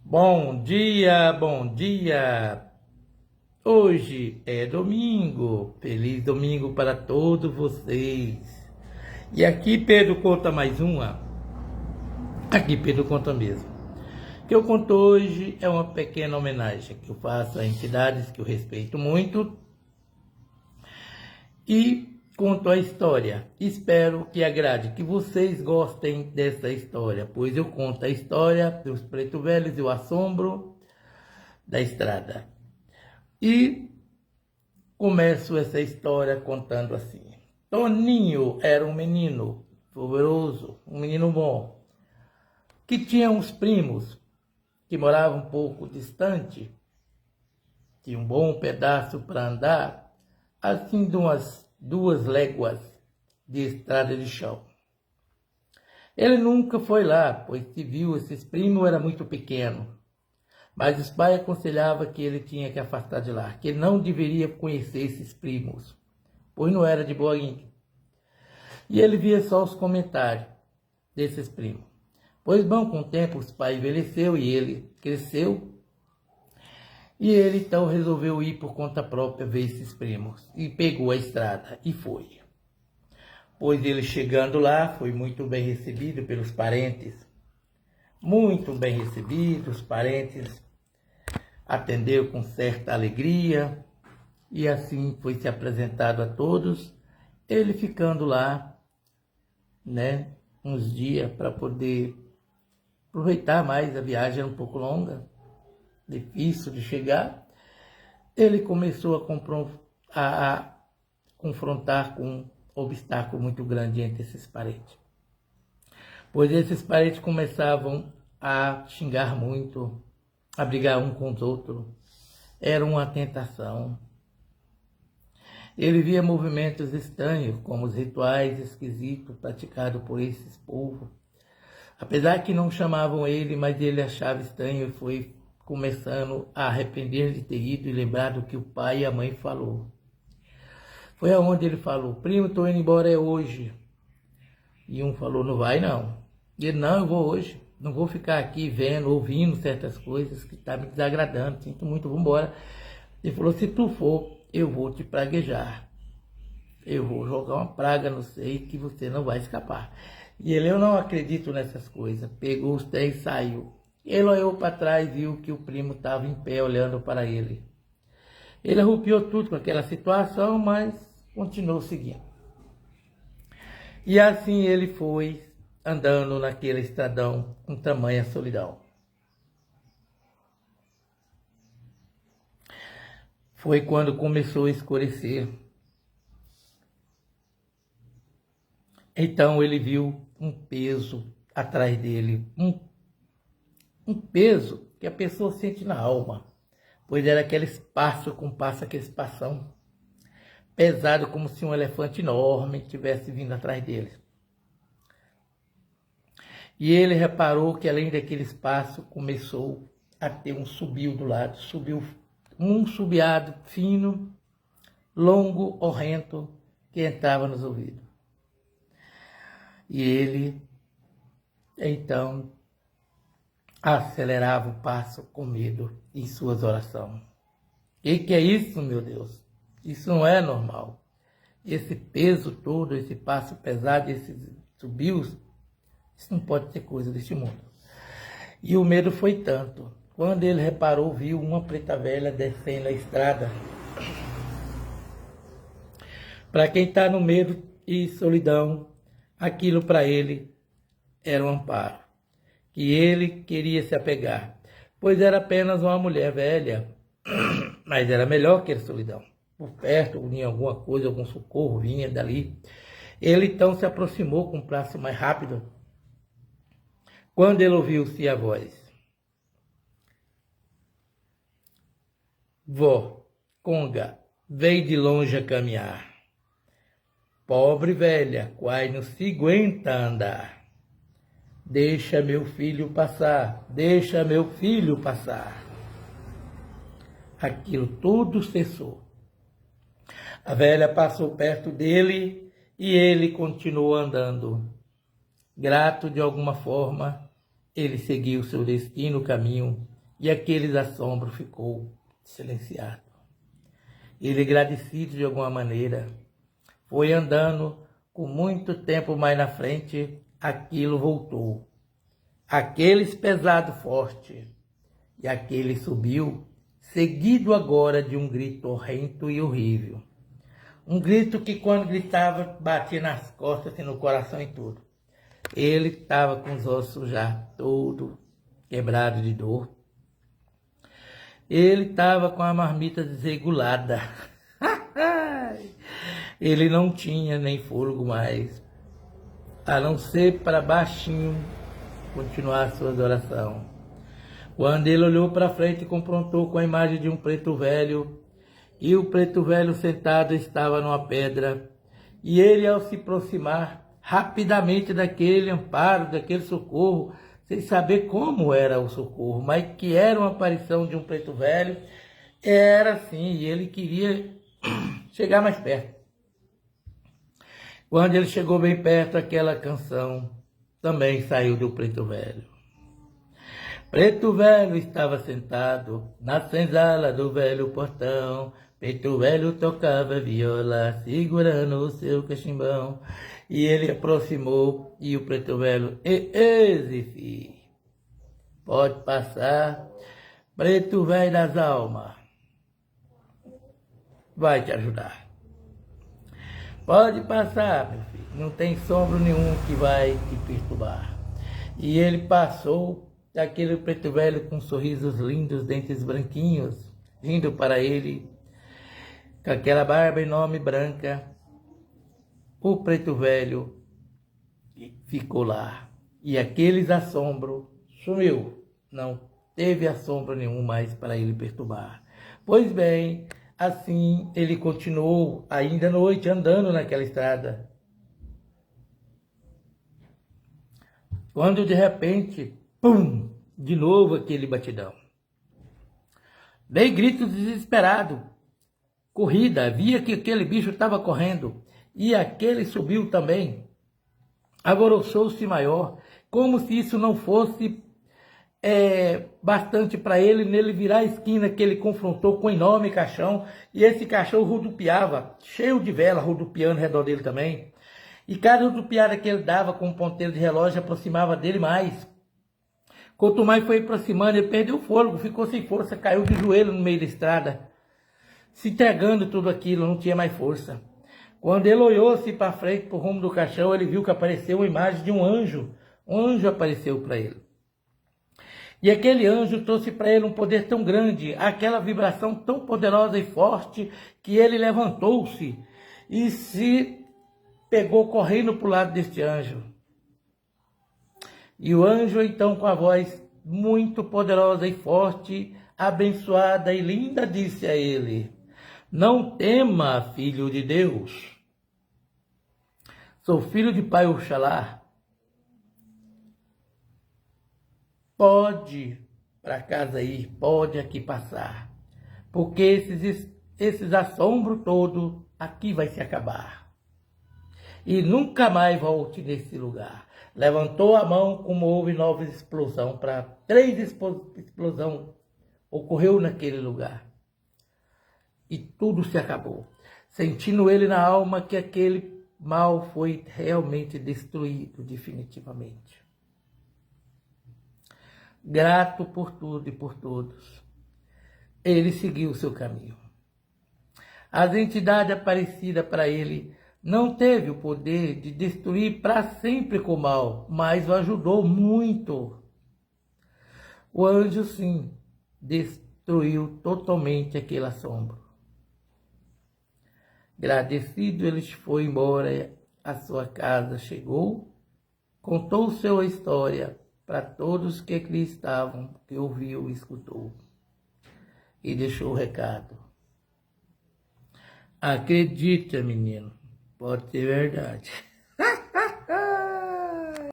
Bom dia, bom dia! Hoje é domingo. Feliz domingo para todos vocês. E aqui Pedro conta mais uma. Aqui Pedro conta mesmo. O que eu conto hoje é uma pequena homenagem que eu faço a entidades que eu respeito muito e conto a história. Espero que agrade, que vocês gostem dessa história, pois eu conto a história dos preto velhos e o assombro da estrada. E começo essa história contando assim. Toninho era um menino poderoso, um menino bom, que tinha uns primos que moravam um pouco distante, tinha um bom pedaço para andar, assim de umas 2 léguas de estrada de chão. Ele nunca foi lá, pois se viu esses primos era muito pequeno. Mas os pais aconselhavam que ele tinha que afastar de lá, que ele não deveria conhecer esses primos, pois não era de boa índole. E ele via só os comentários desses primos. Pois bom, com o tempo os pais envelheceu e ele cresceu, e ele então resolveu ir por conta própria ver esses primos, e pegou a estrada e foi. Pois ele chegando lá foi muito bem recebido pelos parentes, muito bem recebido, os parentes atendeu com certa alegria e assim foi se apresentado a todos, ele ficando lá, uns dias para poder aproveitar mais, a viagem era um pouco longa, difícil de chegar. Ele começou a confrontar com um obstáculo muito grande entre esses parentes, pois esses parentes começavam a xingar muito, a brigar um com os outros. Era uma tentação. Ele via movimentos estranhos, como os rituais esquisitos praticados por esses povos. Apesar que não chamavam ele, mas ele achava estranho e foi começando a arrepender de ter ido e lembrar do que o pai e a mãe falou. Foi aonde ele falou: primo, estou indo embora hoje. E um falou: não vai não. E ele: não, eu vou hoje. Não vou ficar aqui vendo, ouvindo certas coisas que estão me desagradando. Sinto muito, vou embora. Ele falou: se tu for, eu vou te praguejar. Eu vou jogar uma praga no seio que você não vai escapar. E ele: eu não acredito nessas coisas. Pegou os três e saiu. Ele olhou para trás e viu que o primo estava em pé olhando para ele. Ele arrupiou tudo com aquela situação, mas continuou seguindo. E assim ele foi andando naquele estradão com tamanha solidão. Foi quando começou a escurecer. Então ele viu um peso atrás dele, um peso que a pessoa sente na alma, pois era aquele espaço aquele espação pesado, como se um elefante enorme tivesse vindo atrás dele. E ele reparou que além daquele espaço começou a ter um subio do lado, subiu um subiado fino, longo, horrendo, que entrava nos ouvidos. E ele, então, acelerava o passo com medo em suas orações. E que é isso, meu Deus? Isso não é normal. Esse peso todo, esse passo pesado, esses subios, isso não pode ser coisa deste mundo. E o medo foi tanto. Quando ele reparou, viu uma preta velha descendo a estrada. Para quem está no medo e solidão, aquilo para ele era um amparo, que ele queria se apegar, pois era apenas uma mulher velha, mas era melhor que a solidão. Por perto, vinha alguma coisa, algum socorro vinha dali. Ele então se aproximou com um passo mais rápido. Quando ele ouviu-se a voz: vó, Conga, veio de longe a caminhar. Pobre velha, quase não se aguenta andar. Deixa meu filho passar, deixa meu filho passar. Aquilo tudo cessou. A velha passou perto dele e ele continuou andando. Grato de alguma forma, ele seguiu seu destino, caminho, e aquele assombro ficou silenciado. Ele, agradecido de alguma maneira, foi andando. Com muito tempo mais na frente, aquilo voltou. Aqueles pesado forte, e aquele subiu, seguido agora de um grito horrendo e horrível. Um grito que, quando gritava, batia nas costas e no coração e tudo. Ele estava com os ossos já todo quebrado de dor. Ele estava com a marmita desregulada. Ele não tinha nem fôlego mais, a não ser para baixinho continuar a sua adoração. Quando ele olhou para frente e confrontou com a imagem de um preto velho, e o preto velho sentado estava numa pedra, e ele, ao se aproximar rapidamente daquele amparo, daquele socorro, sem saber como era o socorro, mas que era uma aparição de um preto velho, era assim, e ele queria chegar mais perto. Quando ele chegou bem perto, aquela canção também saiu do preto velho. Preto velho estava sentado na senzala do velho portão. Preto velho tocava viola, segurando o seu cachimbão. E ele aproximou, e o preto velho, Zifi, pode passar, preto velho das almas, vai te ajudar. Pode passar, meu filho, não tem sombra nenhum que vai te perturbar. E ele passou, aquele preto velho com sorrisos lindos, dentes branquinhos, vindo para ele, com aquela barba enorme branca. O preto velho ficou lá, e aqueles assombros sumiu, não teve assombro nenhum mais para ele perturbar. Pois bem, assim ele continuou ainda à noite andando naquela estrada. Quando de repente, pum, de novo aquele batidão. Dei grito desesperado, corrida, via que aquele bicho estava correndo, e aquele subiu também. Alvoroçou-se maior, como se isso não fosse bastante para ele, nele virar a esquina que ele confrontou com um enorme caixão, e esse caixão rodopiava, cheio de vela, rodopiando ao redor dele também. E cada rodopiada que ele dava com um ponteiro de relógio aproximava dele mais. Quanto mais foi aproximando, ele perdeu o fôlego, ficou sem força, caiu de joelho no meio da estrada, se entregando tudo aquilo, não tinha mais força. Quando ele olhou-se para frente, para o rumo do caixão, ele viu que apareceu uma imagem de um anjo. Um anjo apareceu para ele. E aquele anjo trouxe para ele um poder tão grande, aquela vibração tão poderosa e forte, que ele levantou-se e se pegou correndo para o lado deste anjo. E o anjo, então, com a voz muito poderosa e forte, abençoada e linda, disse a ele: não tema, filho de Deus. Sou filho de Pai Oxalá. Pode para casa ir, pode aqui passar, porque esses assombros todos aqui vai se acabar. E nunca mais volte nesse lugar. Levantou a mão, como houve nova explosão, para 3 explosões ocorreu naquele lugar. E tudo se acabou, sentindo ele na alma que aquele mal foi realmente destruído definitivamente. Grato por tudo e por todos, ele seguiu o seu caminho. As entidades aparecidas para ele não teve o poder de destruir para sempre com o mal, mas o ajudou muito. O anjo, sim, destruiu totalmente aquele assombro. Agradecido, ele foi embora à sua casa, chegou, contou sua história para todos que aqui estavam, que ouviu e escutou, e deixou o recado. Acredita, menino, pode ser verdade.